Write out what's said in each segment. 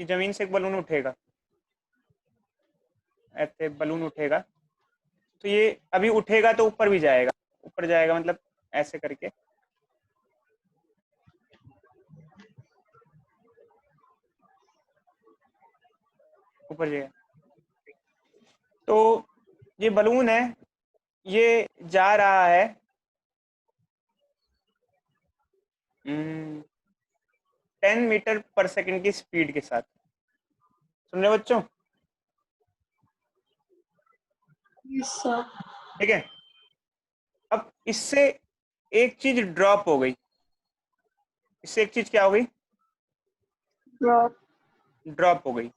कि जमीन से एक बलून उठेगा, ऐसे बलून उठेगा, तो ये अभी उठेगा तो ऊपर भी जाएगा, ऊपर जाएगा मतलब ऐसे करके ऊपर जाएगा। तो ये बलून है, ये जा रहा है 10 मीटर पर सेकंड की स्पीड के साथ। सुन रहे हो बच्चों? Yes sir. ठीक है, अब इससे एक चीज ड्रॉप हो गई, इससे एक चीज क्या हो गई? ड्रॉप। ड्रॉप हो गई।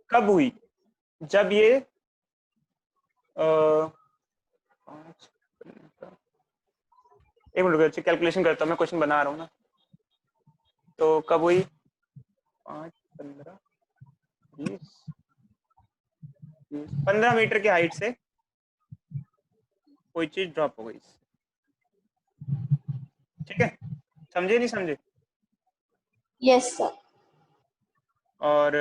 कब हुई? जब ये एक मिनट रुको, कैलकुलेशन करता हूँ, मैं क्वेश्चन बना रहा हूँ ना। तो कब हुई? 5, 15, 20, 15 मीटर की हाइट से कोई चीज ड्रॉप हो गई। ठीक है, समझे नहीं समझे? Yes sir. और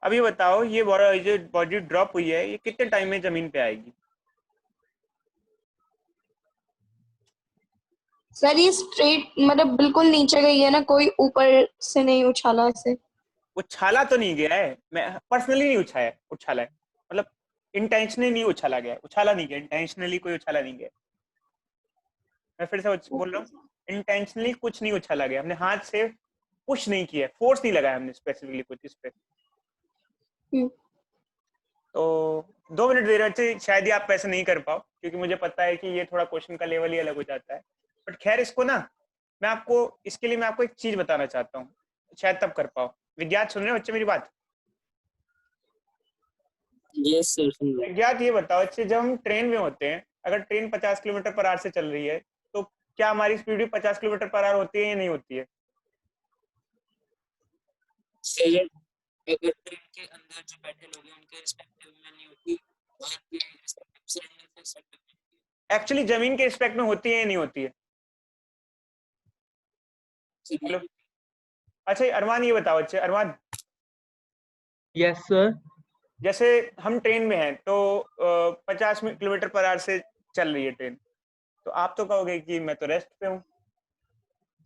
अभी बताओ, ये जो बॉडी ड्रॉप हुई है, ये कितने टाइम में जमीन पे आएगी? सर ये स्ट्रेट मतलब बिल्कुल नीचे गई है ना, कोई ऊपर से नहीं उछाला इसे। उछाला तो नहीं गया है, मैं पर्सनली नहीं उछाया, उछाला है मतलब इंटेंशनली नहीं उछाला गया, उछाला नहीं गया, इंटेंशनली कोई उछाला नहीं गया। मैं फिर से बोल रहा हूँ, इंटेंशनली कुछ नहीं उछाला गया, हमने हाथ से पुश नहीं किया, फोर्स नहीं लगाया हमने स्पेसिफिकली कुछ इस पे। तो 2 मिनट दे रहे थे, शायद ही आप ऐसे नहीं कर पाओ, क्योंकि मुझे पता है कि ये थोड़ा क्वेश्चन का लेवल ही अलग हो जाता है। बट खैर, इसको ना मैं आपको, इसके लिए मैं आपको एक चीज बताना चाहता हूँ, शायद तब कर पाओ। विज्ञात सुन रहे हो बच्चे मेरी बात? यस सर, सुन रहा हूँ। विज्ञात ये बताओ बच्चे, जब हम ट्रेन में होते हैं, अगर ट्रेन 50 किलोमीटर पर आवर से चल रही है, तो क्या हमारी स्पीड भी 50 किलोमीटर पर आवर होती है या नहीं होती है? सर अगर ट्रेन के अंदर जो बैठे लोग हैं उनके रिस्पेक्टिव में नहीं होती, बाहर के रिस्पेक्टिव से एक्चुअली जमीन के रिस्पेक्ट में होती है या नहीं होती है? हेलो, अच्छा अरमान ये बताओ बच्चे, अरमान यस सर। जैसे हम ट्रेन में हैं, तो 50 किलोमीटर पर आवर से चल रही है ट्रेन, तो आप तो कहोगे कि मैं तो रेस्ट पे हूँ,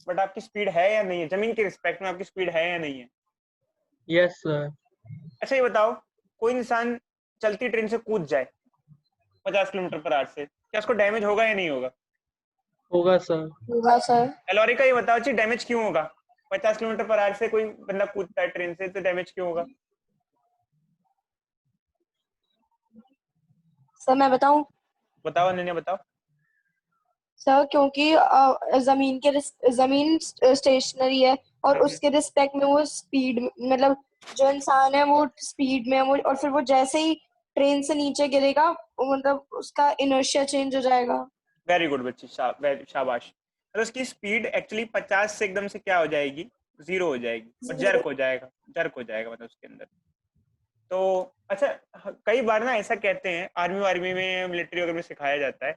बट आपकी स्पीड है या नहीं है? जमीन के रिस्पेक्ट में आपकी स्पीड है या नहीं है? Yes sir. अच्छा ये बताओ, कोई इंसान चलती ट्रेन से कूद जाए 50 किलोमीटर पर आवर से, क्या उसको डैमेज होगा या नहीं होगा? होगा सर। होगा सर। एलोरी का ये बताओ जी, डैमेज क्यों होगा? 50 किलोमीटर पर आवर से कोई बंदा कूदता है ट्रेन से, तो डैमेज क्यों होगा? सर मैं बताऊं? बताओ अनन्या, बताओ। सर क्योंकि जमीन स्टेशनरी है और उसके रिस्पेक्ट में वो स्पीड, मतलब जो इंसान है वो स्पीड में है वो, और फिर वो जैसे ही ट्रेन से नीचे गिरेगा मतलब उसका इनर्शिया चेंज हो जाएगा। वेरी गुड बच्ची, शाबाश। तो उसकी स्पीड एक्चुअली 50 से एकदम से क्या हो जाएगी? 0 हो जाएगी, और जर्क हो जाएगा, जर्क हो जाएगा मतलब उसके अंदर। तो अच्छा, कई बार ना ऐसा कहते हैं, आर्मी वार्मी में, मिलिट्री वगैरह में सिखाया जाता है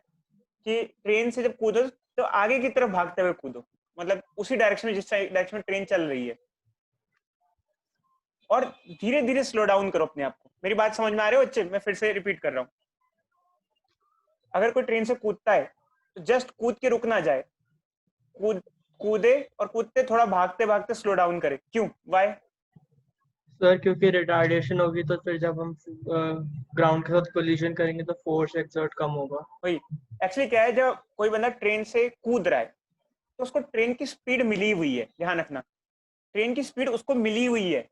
कि ट्रेन से जब कूदो तो आगे की तरफ भागते हुए कूदो, मतलब उसी डायरेक्शन में जिस डायरेक्शन में ट्रेन चल रही है, और धीरे धीरे स्लो डाउन करो अपने आप को। मेरी बात समझ में आ रही है बच्चे? मैं फिर से रिपीट कर रहा हूँ, अगर कोई ट्रेन से कूदता है तो जस्ट कूद के रुक ना जाए, कूदे और कूदते थोड़ा भागते भागते स्लो डाउन करे। क्यों, वाई? सर क्योंकि रिटार्डेशन होगी तो फिर जब हम ग्राउंड के साथ कोलिजन करेंगे तो फोर्स एक्सर्ट कम होगा। वही एक्चुअली क्या है, जब कोई बंदा ट्रेन से कूद रहा है तो उसको ट्रेन की स्पीड मिली हुई है, ध्यान रखना, ट्रेन की स्पीड उसको मिली हुई है,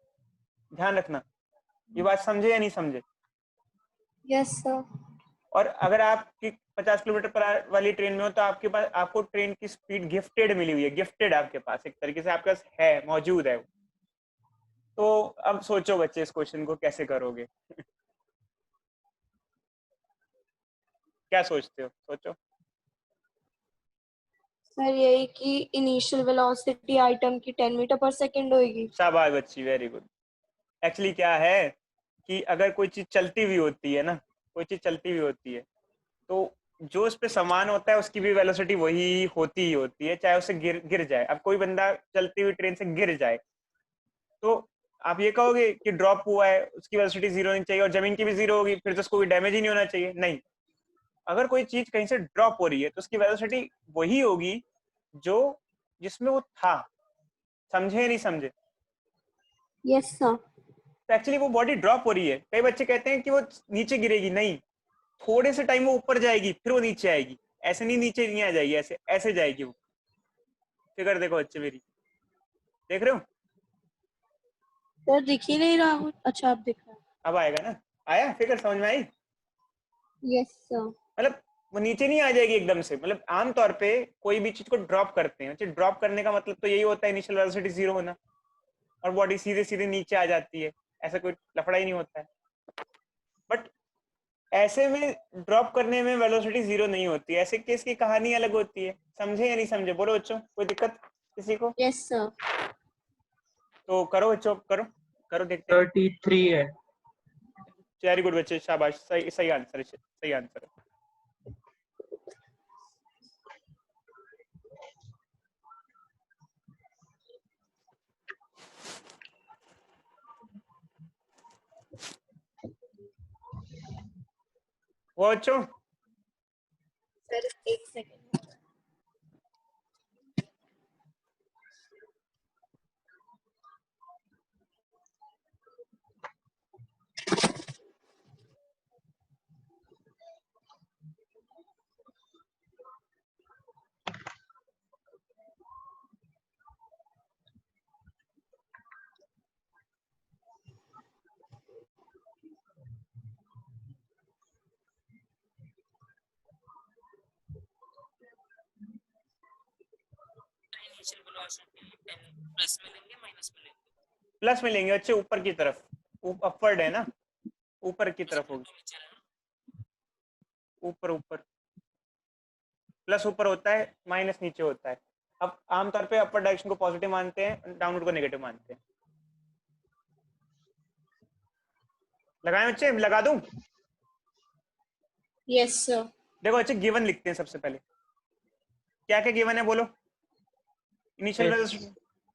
ध्यान रखना। ये बात समझे या नहीं समझे? Yes sir. और अगर आप 50 किलोमीटर पर आवर वाली ट्रेन में हो, तो आपके पास, आपको ट्रेन की स्पीड गिफ्टेड मिली हुई है, गिफ्टेड आपके पास, एक तरीके से आपके पास है, मौजूद है। तो अब सोचो बच्चे, इस क्वेश्चन को कैसे करोगे? क्या सोचते हो, सोचो। सर यही कि इनिशियल वेलोसिटी आइटम की 10 मीटर पर सेकंड होगी। शाबाश बच्ची, वेरी गुड। एक्चुअली क्या है कि अगर कोई चीज चलती हुई होती है ना, कोई चीज चलती हुई होती है, तो जो उस पे समान होता है उसकी भी वेलोसिटी वही होती ही होती है, चाहे उसे गिर गिर जाए। अब कोई बंदा चलती हुई ट्रेन से गिर जाए तो आप ये कहोगे कि ड्रॉप हुआ है, उसकी वेलोसिटी जीरो होनी चाहिए, और जमीन की भी जीरो होगी, फिर तो उसको कोई डैमेज ही नहीं होना चाहिए। नहीं, अगर कोई चीज कहीं से ड्रॉप हो रही है तो उसकी वेलोसिटी वही होगी जो जिसमें वो था। समझे या नहीं समझे? Yes sir. तो एक्चुअली वो बॉडी ड्रॉप हो रही है। कई बच्चे कहते हैं कि वो नीचे गिरेगी, नहीं, थोड़े से टाइम वो ऊपर जाएगी फिर वो नीचे आएगी। ऐसे नहीं, नीचे नहीं आ जाएगी, ऐसे ऐसे जाएगी वो। फिगर देखो बच्चे मेरी, देख रहे हो? सर दिख ही नहीं रहा हूँ। अच्छा आप दिख रहा है। अब आएगा ना? आया फिगर? समझ में आई? Yes sir. मतलब वो नीचे नहीं आ जाएगी एकदम से। मतलब आमतौर पे कोई भी चीज को ड्रॉप करते हैं, ड्रॉप करने का मतलब तो यही होता है इनिशियल वेलोसिटी जीरो होना, और बॉडी सीधे सीधे नीचे आ जाती है। ऐसा कोई लफड़ा ही नहीं होता है। बट ऐसे में ड्रॉप करने में वेलोसिटी जीरो नहीं होती। ऐसे केस की कहानी अलग होती है। समझे या नहीं समझे? बोलो बच्चों, कोई दिक्कत किसी को? Yes sir. तो करो बच्चों, करो करो, देखते हैं। 33 है। वेरी गुड बच्चे, शाबाश, सही सही आंसर है, सही आंसर है। वो बच्चों, सर एक सेकंड। इनिशियल वेलोसिटी 10 प्लस में लेंगे माइनस में लेंगे? प्लस में लेंगे बच्चे, ऊपर की तरफ। अपवर्ड है ना, ऊपर की तरफ होगी। नीचे रहना। ऊपर ऊपर, प्लस ऊपर होता है, माइनस नीचे होता है। अब आमतौर पे अपर डायरेक्शन को पॉजिटिव मानते हैं, डाउनवर्ड को नेगेटिव मानते हैं। लगाएं बच्चे, लगा दूं? Yes sir. देखो बच्चे, गिवन लिखते हैं सबसे पहले। क्या क्या गिवन है बोलो? Initial Yes. Velocity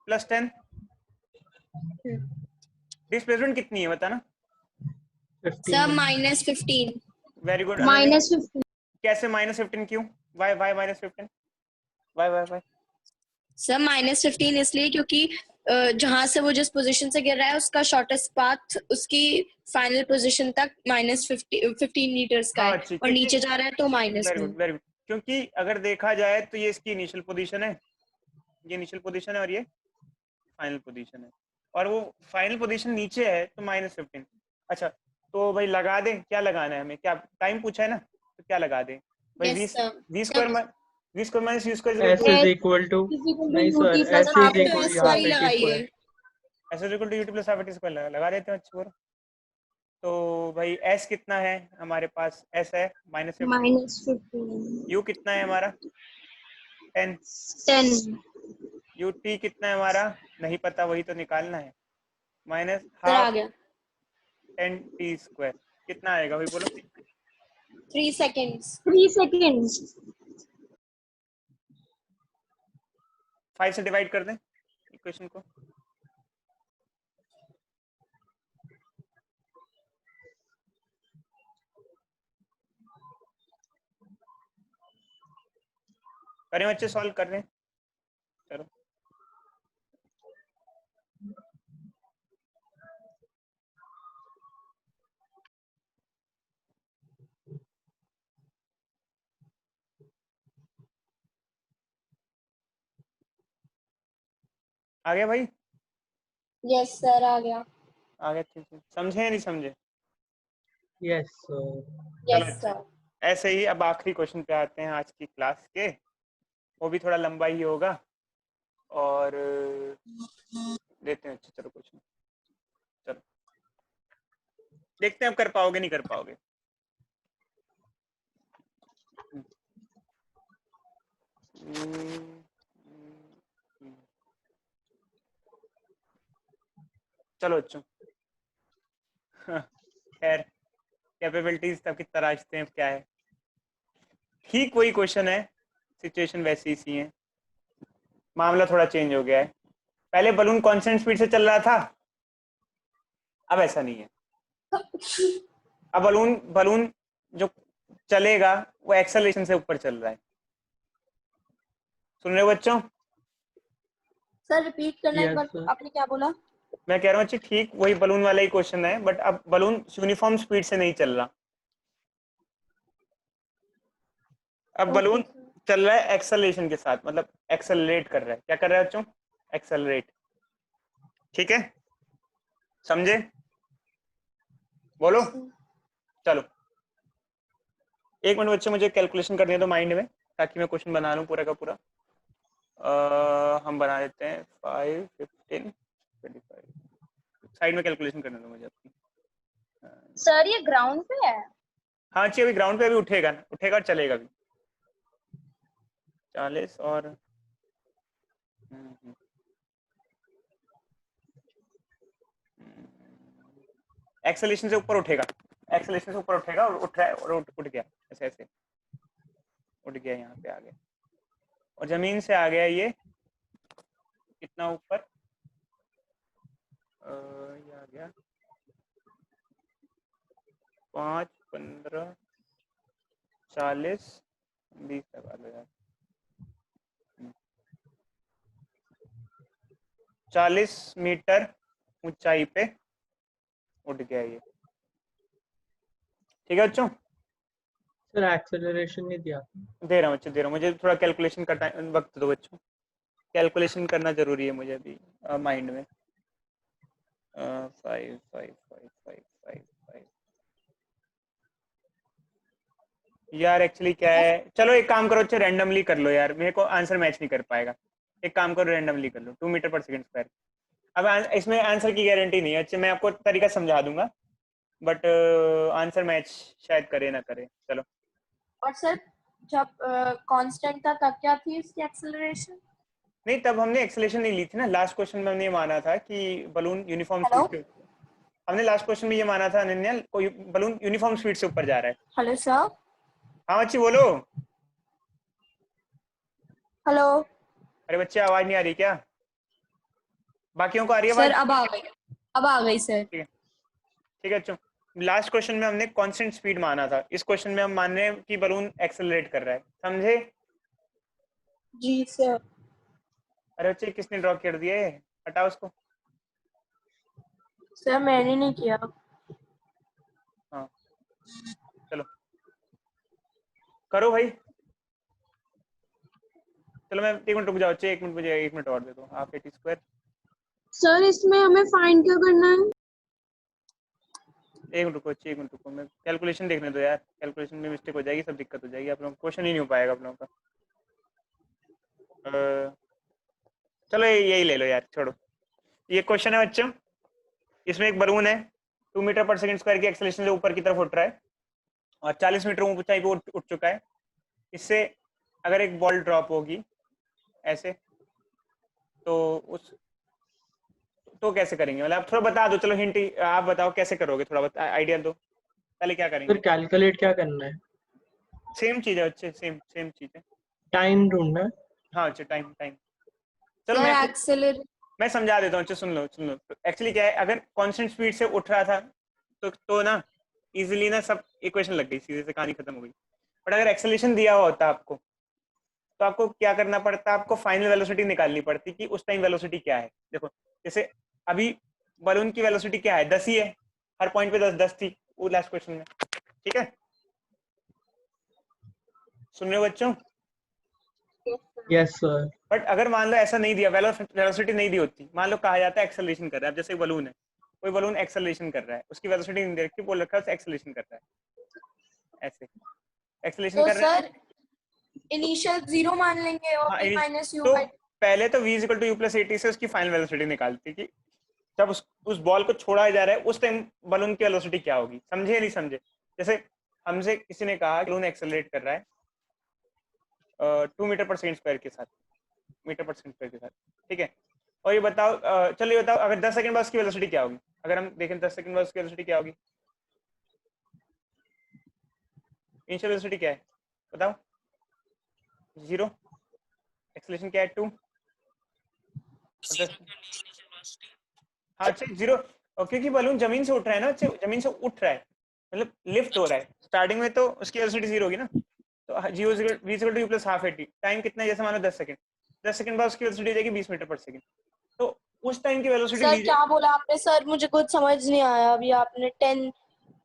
plus 10, displacement कितनी है बताना? 15. सर -15। Very good. -15। कैसे -15? क्यों? Why why -15? Why why why? Sir -15 इसलिए क्योंकि जहां से वो जिस पोजीशन से गिर रहा है उसका शॉर्टेस्ट पाथ उसकी फाइनल पोजीशन तक -15 मीटर्स का हाँ है, अच्छी, और क्योंकि नीचे जा रहा है तो वेरी -1। Good very good. क्योंकि अगर देखा जाए तो ये इसकी इनिशियल पोजीशन है, ये इनिशियल पोजीशन है, और ये फाइनल पोजीशन है, और वो फाइनल पोजीशन नीचे है तो -15। अच्छा, तो भाई लगा दें? क्या लगाना है हमें? क्या टाइम पूछा है ना, तो क्या लगा दें भाई? Yes sir. V square minus u square S is equal to. नहीं sir. S is आप तो equal. एस यहाँ वाई पे T लगाइए। square. ऐसे equal to u t plus half t square लगा देते हैं बच्चे को। तो भाई एस कितना है हमारे पास? एस है -15। -15। यू कितना है हमारा? 10। 10। यू टी कितना है हमारा? नहीं पता, वही तो निकालना है। माइनस सर आ हाफ गया। 10t² कितना आएगा भाई बोलो? 3 सेकेंड्स। 5 से डिवाइड कर दें इक्वेशन को। करें बच्चे, सॉल्व कर रहे हैं, चलो। आ गया भाई? यस सर आ गया। आ गया, ठीक है। समझे या नहीं समझे? Yes sir. चलो यस अच्छा, सर। ऐसे ही अब आखिरी क्वेश्चन पे आते हैं आज की क्लास के। वो भी थोड़ा लंबा ही होगा, और देते हैं। अच्छा चलो क्वेश्चन, चलो देखते हैं अब कर पाओगे नहीं कर पाओगे। चलो बच्चों, खैर कैपेबिलिटीज तब की तराशते हैं क्या है। ठीक वही क्वेश्चन है, सिचुएशन वैसी सी है, मामला थोड़ा चेंज हो गया है। पहले बलून कांस्टेंट स्पीड से चल रहा था, अब ऐसा नहीं है। अब बलून बलून जो चलेगा वो एक्सेलरेशन से ऊपर चल रहा है। सुन रहे हो बच्चों? सर रिपीट करना एक Yes, बार, sir. आपने क्या बोला? मैं कह रहा हूँ बच्चे ठीक वही बलून वाला ही क्वेश्चन है, बट अब बलून यूनिफॉर्म स्पीड से नहीं चल रहा। अब बलून चल रहा है एक्सेलरेशन के साथ, मतलब एक्सेलरेट कर रहा है। क्या कर रहा है बच्चों? एक्सेलरेट। ठीक है, समझे? बोलो। चलो एक मिनट बच्चे, मुझे कैलकुलेशन करने दो माइंड में, ताकि मैं क्वेश्चन बना लूं पूरा का पूरा। हम बना देते हैं 5, 15, 25। साइड में कैलकुलेशन करने दो मुझे अपनी। सर ये ग्राउंड पे है? हाँ अच्छी, अभी ग्राउंड पे अभी उठेगा ना, उठेगा और चलेगा भी। 40 और एक्सेलेरेशन से ऊपर उठेगा, एक्सेलेरेशन से ऊपर उठेगा और उठ रहा है और उठ गया, ऐसे ऐसे उठ गया, यहाँ पे आ गया और जमीन से आ गया ये कितना ऊपर, ये आ गया 5, 15, 40, 20 लगा लो यार, 40 मीटर ऊंचाई पे उठ गया ये। ठीक है बच्चों? सर एक्सेलरेशन नहीं दिया। दे रहा हूँ बच्चों, दे रहा हूँ, मुझे थोड़ा कैलकुलेशन का टाइम वक्त दो बच्चों, कैलकुलेशन करना जरूरी है मुझे अभी माइंड में। 5, 5, 5, 5, 5, 5। यार एक्चुअली क्या है, चलो एक काम करो, अच्छा रैंडमली कर लो यार, मेरे को आंसर मैच नहीं कर पाएगा। एक काम करो रैंडमली कर लो, 2 मीटर पर सेकंड स्क्वायर। अब इसमें आंसर की गारंटी नहीं है, अच्छा मैं आपको तरीका समझा दूंगा, बट आंसर मैच शायद करे ना करे। चलो और सर जब कांस्टेंट था तब क्या थी इसकी एक्सेलरेशन? नहीं, तब हमने एक्सेलरेशन नहीं ली थी ना, लास्ट क्वेश्चन में हमने ये माना था कि बलून यूनिफॉर्म हेलो स्पीड से, हमने लास्ट क्वेश्चन में ये माना था अनन्या, कोई बलून यूनिफॉर्म स्पीड से ऊपर जा रहा है। Hello sir. हाँ बच्ची बोलो। हेलो अरे बच्चे आवाज नहीं आ रही क्या? बाकियों को आ रही है सर, आवाज? अब आ गई, अब आ गई सर। ठीक है, ठीक है बच्चों, लास्ट क्वेश्चन में हमने कांस्टेंट स्पीड माना था, इस क्वेश्चन में हम मान रहे हैं कि बलून एक्सेलरेट कर रहा है, समझे? जी सर। अरे बच्चे किसने ड्रॉ कर दिया है, हटाओ उसको। सर मैंने नहीं किया। हाँ चलो करो भाई। चलो मैं 1 मिनट रुक जाओ बच्चे, 1 मिनट, मुझे 1 मिनट और दे दो। हाफ 80 स्क्वायर, सर इसमें हमें फाइंड क्या करना है? 1 मिनट रुको बच्चे, 1 मिनट रुको, मैं कैलकुलेशन देखने दो यार, कैलकुलेशन में मिस्टेक हो जाएगी, सब दिक्कत हो जाएगी, आप लोगों को क्वेश्चन ही नहीं हो पाएगा आप लोगों का। चलो यही ले लो यार, छोड़ो। ये क्वेश्चन है बच्चों, इसमें एक बलून है 2 मीटर पर सेकंड स्क्वायर की एक्सेलरेशन से ऊपर की तरफ उठ रहा है और 40 मीटर ऊंचाई पे उठ चुका है। इससे अगर एक बॉल ड्रॉप होगी ऐसे, तो उस तो कैसे करेंगे, मतलब आप थोड़ा बता दो, चलो हिंट आप बताओ कैसे करोगे, थोड़ा आइडिया दो, पहले क्या सर करेंगे? कैलकुलेट क्या करना है? सेम चीज है बच्चे, सेम चीज है। टाइम ढूंढना है। हाँ अच्छा, टाइम टाइम। चलो सर मैं एक्सेलरेट, मैं समझा देता हूँ, अच्छा सुन लो सुन लो। एक्चुअली क्या है, अगर कांस्टेंट स्पीड से उठ रहा था तो ना इजीली ना सब इक्वेशन लग गई, सीधे से कहानी खत्म हो गई। बट अगर एक्सेलरेशन दिया हुआ होता आपको, तो आपको क्या करना पड़ता, आपको फाइनल वेलोसिटी निकालनी पड़ती कि उस टाइम वेलोसिटी क्या है। देखो जैसे अभी बलून की वेलोसिटी क्या है, 10 ही है, हर पॉइंट पे 10 थी वो लास्ट क्वेश्चन में। ठीक है, सुन रहे हो बच्चों? Yes sir. बट अगर मान लो ऐसा नहीं दिया, वेलोसिटी नहीं दी होती, मान लो कहा जाता है एक्सेलरेशन कर रहा है, अब जैसे बलून है, कोई बलून एक्सेलरेशन कर रहा है, उसकी वेलोसिटी नहीं दे रखी, बोल रखा है उसे एक्सेलरेशन कर रहा है, ऐसे एक्सेलरेशन तो कर रहा है। सर इनिशियल 0 मान लेंगे और हाँ v माइनस u तो बाई। पहले तो v equal to u plus 80 से उसकी फाइनल वेलोसिटी निकालती कि जब उस बॉल को छोड़ा जा रहा है उस टाइम बलून की वेलोसिटी क्या होगी, समझे या नहीं समझे? जैसे हमसे किसी ने कहा बलून एक्सेलरेट कर रहा है 2 मीटर पर सेकंड स्क्वायर के साथ, मीटर पर सेकंड स्क्वायर के साथ, ठीक है। और ये बताओ चलो ये बताओ अगर 10 सेकंड बाद उसकी वेलोसिटी क्या होगी, अगर हम देखें 10 सेकंड बाद उसकी वेलोसिटी क्या होगी, इनिशियल वेलोसिटी क्या है बताओ? 0, एक्सेलरेशन क्या है 2, हाँ अच्छा 0, क्योंकि बलून जमीन से उठ रहा है ना, अच्छा जमीन से उठ रहा है मतलब लिफ्ट हो रहा है, स्टार्टिंग में तो उसकी वेलोसिटी 0 होगी ना, तो v = u + ½ at, टाइम कितना है जैसे मानो 10 सेकंड, 10 सेकंड बाद उसकी वेलोसिटी जाएगी 20 मीटर पर सेकंड, तो उस टाइम की वेलोसिटी सर ली क्या बोला आपने सर, मुझे कुछ समझ नहीं आया। अभी आपने 10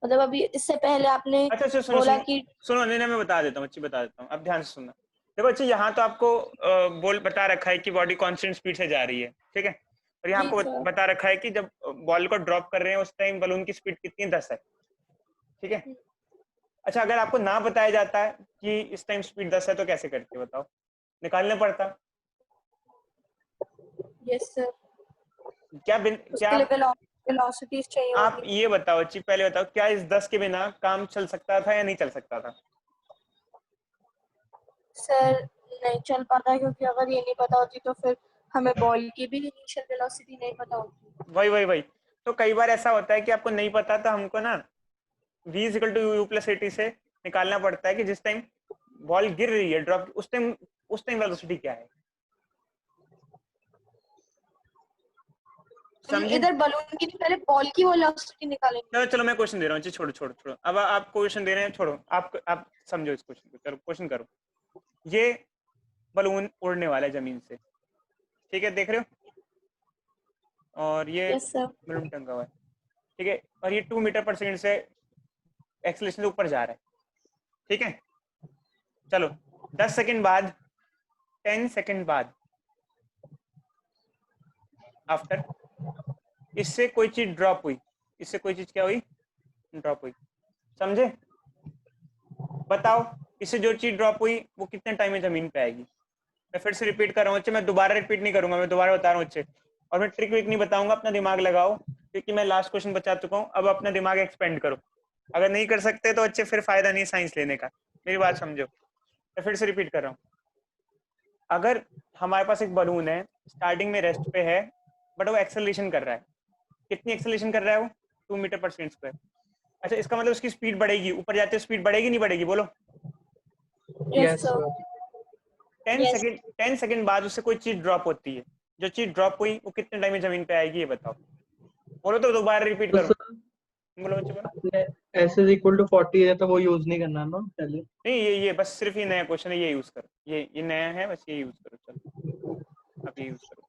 मतलब अभी इससे पहले आपने अच्छा अच्छा सुनो बोला सुनो कि सुनो, नहीं मैं बता देता हूँ, अच्छी बता देता हूँ, अब ध्यान से सुनना। देखो अच्छा यहाँ तो आपको बोल बता रखा है कि बॉडी कांस्टेंट स्पीड से जा रही है, ठीक है, और यहाँ जी आपको सर। बता रखा है कि जब बॉल को ड्रॉप कर रहे हैं उस टाइम बलून की स्पीड कितनी है, 10 है, ठीक है। अच्छा अगर आपको ना बताया जाता है कि इस टाइम स्पीड 10 है तो कैसे करते बताओ, निकालना पड़ता। यस सर, क्या उसके लिए वेलोसिटी चाहिए आप होगी। ये बताओ अच्छी, पहले बताओ क्या इस 10 के बिना काम चल सकता था या नहीं चल सकता था? सर नहीं चल पाता, क्योंकि अगर ये नहीं पता होती तो फिर हमें बॉल की भी इनिशियल वेलोसिटी नहीं पता होती। वही तो कई बार ऐसा होता है कि आपको नहीं पता, तो हमको ना v = u + at से निकालना पड़ता है कि जिस टाइम बॉल गिर रही है ड्रॉप, उस टाइम वेलोसिटी क्या है, समझे? इधर बलून की पहले बॉल की वेलोसिटी निकालेंगे। चलो चलो मैं क्वेश्चन दे रहा हूँ, छोड़ो छोड़ो छोड़ो, अब आप क्वेश्चन दे रहे हैं, छोड़ो, आप समझो इस क्वेश्चन को, चलो क्वेश्चन करो। ये बलून उड़ने वाला है जमीन से, ठीक है, देख रहे हो, और ये यस सर। बलून टंगा हुआ है, ठीक है, और ये 2 मीटर पर सेकंड से एक्सेलरेशन से ऊपर जा रहा है, ठीक है। चलो 10 सेकंड बाद, 10 सेकंड बाद, आफ्टर इससे कोई चीज ड्रॉप हुई, इससे कोई चीज क्या हुई, ड्रॉप हुई, समझे? बताओ इससे जो चीज ड्रॉप हुई वो कितने टाइम में जमीन पे आएगी। मैं फिर से रिपीट कर रहा हूँ अच्छे, मैं दोबारा रिपीट नहीं करूंगा, मैं दोबारा बता रहा हूँ अच्छे, और मैं ट्रिक विक नहीं बताऊंगा, अपना दिमाग लगाओ, क्योंकि मैं लास्ट क्वेश्चन बचा चुका हूँ, अब अपना दिमाग एक्सपेंड करो। अगर नहीं कर सकते तो अच्छे फिर फायदा नहीं साइंस लेने का, मेरी बात समझो। मैं फिर से रिपीट कर रहा हूँ, अगर हमारे पास एक बलून है, स्टार्टिंग में रेस्ट पे है, बट वो एक्सेलरेशन कर रहा है, कितनी एक्सेलरेशन कर रहा है वो, 2 मीटर पर सेकंड स्क्वायर। अच्छा इसका मतलब उसकी स्पीड बढ़ेगी, ऊपर जाते स्पीड बढ़ेगी नहीं बढ़ेगी, बोलो। Yes yes sir. Sir. 10 second बाद उससे कोई चीज ड्रॉप होती है, जो चीज ड्रॉप हुई वो कितने टाइम में जमीन पे आएगी, ये बताओ। बोलो तो दोबारा रिपीट तो करो, सर बोलो बच्चे बोलो। आपने s = 40 है तो वो यूज नहीं करना ना पहले। नहीं ये बस सिर्फ ये नया क्वेश्चन है, ये यूज करो, ये नया है, बस ये यूज करो, चलो आप ये यूज करो।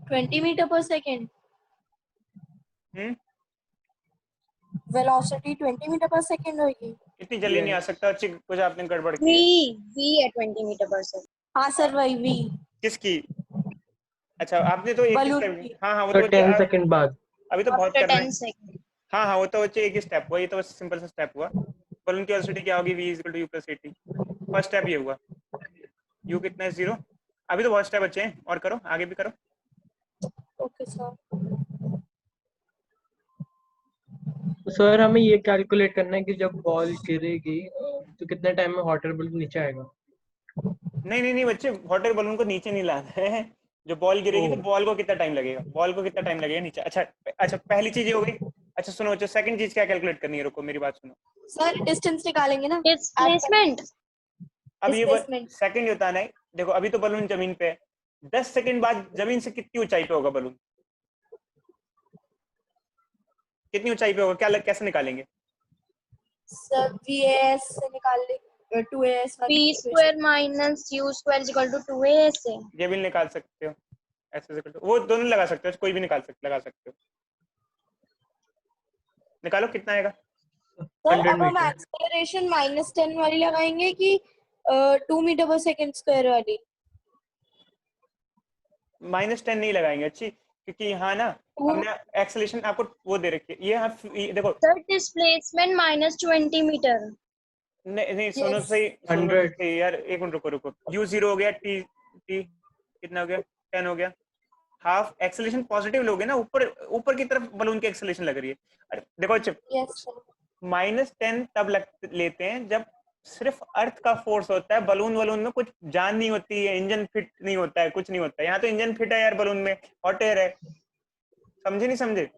ट्वेंटी मीटर पर सेकेंड वेलोसिटी 20 मीटर पर सेकेंड होगी। इतनी जल्दी नहीं आ सकता, अच्छी कुछ आपने गड़बड़ की वी है। वी है 20 मीटर पर सेकंड। हाँ सर वही वी, किसकी? अच्छा आपने तो एक ही बलून स्टेप, की। हाँ हाँ वो तो तो 10 सेकंड बाद। अभी तो बहुत आफ्टर करना है। 10 सेकंड। हाँ हाँ वो तो बच्चे एक ही स्टेप हुआ, ये तो बस सिंपल सा स्टेप हुआ। बलून की वेलोसिटी क्या होगी, v = u + at, first step ये हुआ, u कितना है 0। अभी तो बहुत स्टेप बच्चे हैं, और करो, आगे भी करो। Okay sir. तो सर हमें ये कैलकुलेट करना है कि जब बॉल गिरेगी तो कितने टाइम में हॉट एयर बलून नीचे आएगा। नहीं बच्चे, हॉट एयर बलून को नीचे नहीं लाना है, जो बॉल गिरेगी तो बॉल को कितना टाइम लगेगा, बॉल को कितना टाइम लगेगा नीचे। अच्छा पहली चीज ये हो गई। अच्छा सुनो बच्चों, सेकंड चीज क्या कैलकुलेट करनी है, रुको मेरी बात सुनो। सर डिस्टेंस निकालेंगे ना, डिस्प्लेसमेंट। अब ये डिस्प्लेसमेंट। सेकंड होता है, देखो अभी तो बलून जमीन पे है, 10 सेकंड बाद जमीन से कितनी ऊंचाई पे होगा बलून, कितनी ऊंचाई पे होगा, कैसे निकालेंगे? सर वीएस से निकाल ले, 2as v वाली square minus u square = 2as है। ये भी निकाल सकते हो, ऐसे वो दोनों लगा सकते हो, कोई भी लगा सकते हो, निकालो कितना आएगा। सर 100 अब हम मीटर। एक्सेलरेशन -10 वाली लगाएंगे कि 2 मीटर पर सेकेंड स्क्वायर वाली। -10 नहीं लगाएंगे अच्छी, क्योंकि यहाँ ना हमने एक्सेलरेशन आपको वो दे रखी है, ये देखो। Sir displacement -20 metre. नहीं सुनो Yes. सही, सुनो 100। सही यार, एक मिनट रुको, u 0 हो गया, t कितना हो गया, 10 हो गया, हाफ एक्सेलरेशन पॉजिटिव लोगे ना, ऊपर ऊपर की तरफ बलून की एक्सेलरेशन लग रही है। अरे देखो बच्चे, Yes, sir. -10 तब लेते हैं जब सिर्फ अर्थ का फोर्स होता है, बलून में कुछ जान नहीं होती है, इंजन फिट नहीं होता है, कुछ नहीं होता है। यहाँ तो इंजन फिट है यार, बलून में हॉट एयर है। समझे नहीं समझे?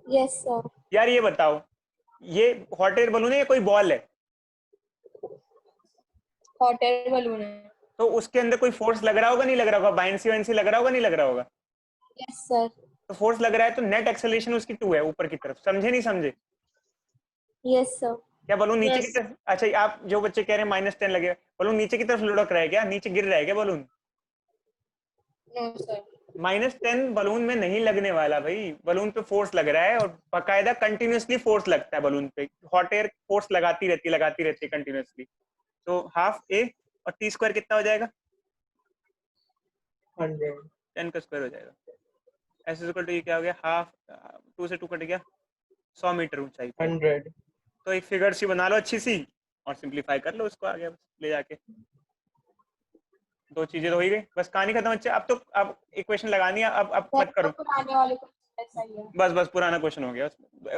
Yes, sir. यार ये बताओ, ये हॉट एयर बलून है या कोई बॉल है? Hot air balloon है। तो उसके अंदर कोई फोर्स लग रहा होगा, नहीं लग रहा होगा? बायनेंसी वायनेंसी लग रहा होगा, नहीं लग रहा होगा? Yes, sir. तो फोर्स लग रहा है, तो नेट एक्सेलरेशन उसकी 2 है ऊपर की तरफ। समझे नहीं समझे? Yes, sir. क्या बलून नीचे की Yes. तरफ? अच्छा, आप जो बच्चे कह रहे हैं -10 लगेगा, बलून नीचे की तरफ लुढ़क रहा है क्या? नीचे गिर रहा है क्या बलून? No, sir. -10 बलून में नहीं लगने वाला भाई, बलून पे फोर्स लग रहा है, और बाकायदा कंटिन्यूअसली फोर्स लगता है बलून पे। हॉट एयर फोर्स लगाती रहती है कंटिन्यूअसली। तो हाफ ए और टी स्क्वायर कितना हो जाएगा? 100. 10 का स्क्वायर हो जाएगा। एस इज इक्वल टू, ये क्या हो गया? हाफ, 2 से 2 कट गया, 100 मीटर ऊंचाई पे। 100. तो एक फिगर सी बना लो अच्छी सी, और सिंप्लीफाई कर लो उसको आगे ले जाके। 2 चीजें तो हो ही गई, बस कहानी खत्म। बच्चे अब इक्वेशन लगानी है, अब मत करो, पुराने वाले को ऐसा ही है। बस पुराना क्वेश्चन हो गया,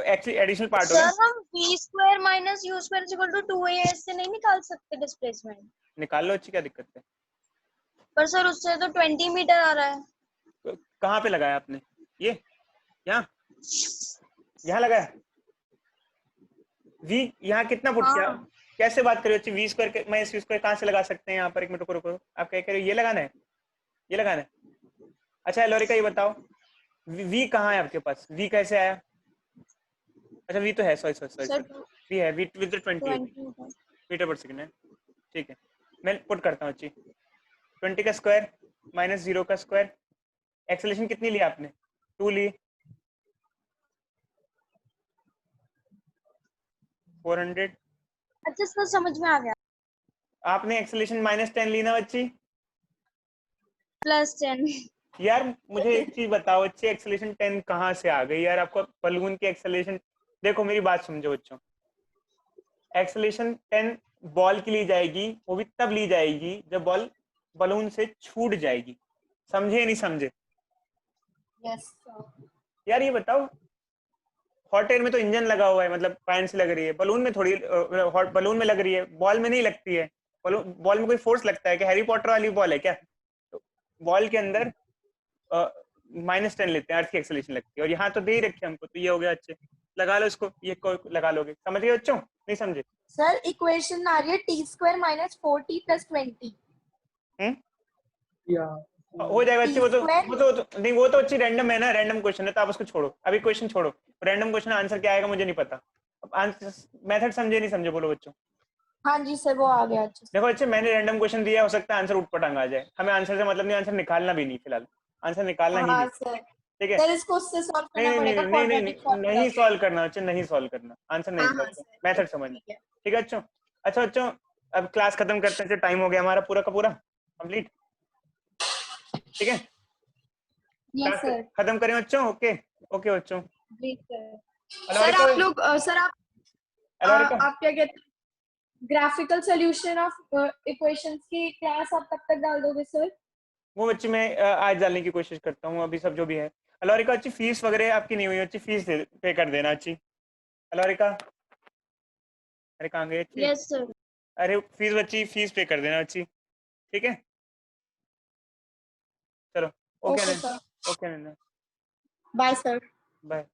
एक्चुअली एडिशनल पार्ट हो सर गया। हम v square minus u square is equal to 2as से नहीं निकाल सकते डिस्प्लेसमेंट? निकाल लो अच्छी, क्या दिक्कत है? पर सर उससे तो 20 मीटर आ रहा है। तो कहाँ पे लगाया आपने? ये यहाँ लगाया? वी यहाँ कितना पुट किया? हाँ। कैसे बात करिए अच्छी? V square minus u square कहाँ से लगा सकते हैं यहाँ पर? एक मिनट रुको, आप क्या कह रहे हो? ये लगाना है, ये लगाना है। अच्छा लोरिका, ये बताओ वी कहाँ है आपके पास? वी कैसे आया? अच्छा वी तो है, सॉरी वी है, वी विद 20 मीटर पर सेकंड है। ठीक है, मैं पुट करता हूँ अच्छी। 20 का स्क्वायर माइनस 0 का स्क्वायर। एक्सेलरेशन कितनी ली आपने? 2 ली। 400। अच्छा सर समझ में आ गया। आपने एक्सेलरेशन -10 ली ना बच्ची? +10। यार मुझे एक चीज बताओ, अच्छी एक्सेलरेशन 10 कहाँ से आ गई यार? आपको बलून की एक्सेलरेशन, देखो मेरी बात समझो बच्चों, एक्सेलरेशन 10 बॉल की ली जाएगी, वो भी तब ली जाएगी जब बॉल बलून से छूट जाएगी। समझे नहीं समझे? Yes, sir. यार ये बताओ, हॉट एयर में तो इंजन लगा हुआ है, मतलब फैन से लग रही है, बलून में थोड़ी, हॉट बलून में लग रही है, बॉल में नहीं लगती है। बॉल में कोई फोर्स लगता है क्या? हैरी पॉटर वाली बॉल है क्या? तो बॉल के अंदर -10 लेते हैं, अर्थ की एक्सेलरेशन लगती है, और यहाँ तो दे ही रखे हमको, तो ये हो गया। अच्छे लगा लो इसको, ये लगा लोगे। समझ गए बच्चों? नहीं समझे? सर इक्वेशन आ रही है t square minus 4t plus 20। Yeah. हो जाएगा अच्छी। वो तो T2 नहीं, वो तो अच्छी रैंडम है ना, रैंडम क्वेश्चन है, तो आप उसको छोड़ो अभी, क्वेश्चन छोड़ो। रैंडम क्वेश्चन आंसर क्या आएगा मुझे नहीं पता। अब आंसर मेथड समझे नहीं समझे बोलो बच्चों? हाँ जी सर, वो आ गया। अच्छा देखो अच्छे, मैंने रैंडम क्वेश्चन दिया, हो सकता है आंसर उठपटांग आ जाए, हमें आंसर से मतलब नहीं, आंसर निकालना भी नहीं, फिलहाल आंसर निकालना ही हाँ नहीं। सर। ठीक है, सर इसको उससे सॉल्व करना नहीं नहीं पड़ेगा, नहीं नहीं नहीं क्वाड्रेटिक नहीं, नहीं फॉर्मूला। सॉल्व करना बच्चे, नहीं सॉल्व करना, आंसर नहीं हाँ हाँ सॉल्व करना, सर, मेथड समझना। ठीक है। ठीक है बच्चों? अच्छा बच्चों, अब क्लास खत्म करते हैं, टाइम हो गया हमारा पूरा का पूरा कंप्लीट। ठीक है, यस क्लास सर। खत्म करें बच्चों? ओके ओके बच्चों। जी सर। सर अलौरिका, आप लोग सर अलौरिका, आप क्या कहते हैं, ग्राफिकल सॉल्यूशन ऑफ इक्वेशंस की क्लास आप कब तक डाल दोगे सर? वो बच्चे मैं आज डालने की कोशिश करता हूँ, अभी सब जो भी है। अलौरिका अच्छी, फीस वगैरह आपकी नहीं हुई, अच्छी फीस पे कर देना अच्छी। अलौरिका, अरे कहाँ गई अच्छी? Yes sir. अरे फीस बच्ची, फीस पे कर देना अच्छी। ठीक है, चलो okay okay sir, okay, bye sir. Bye.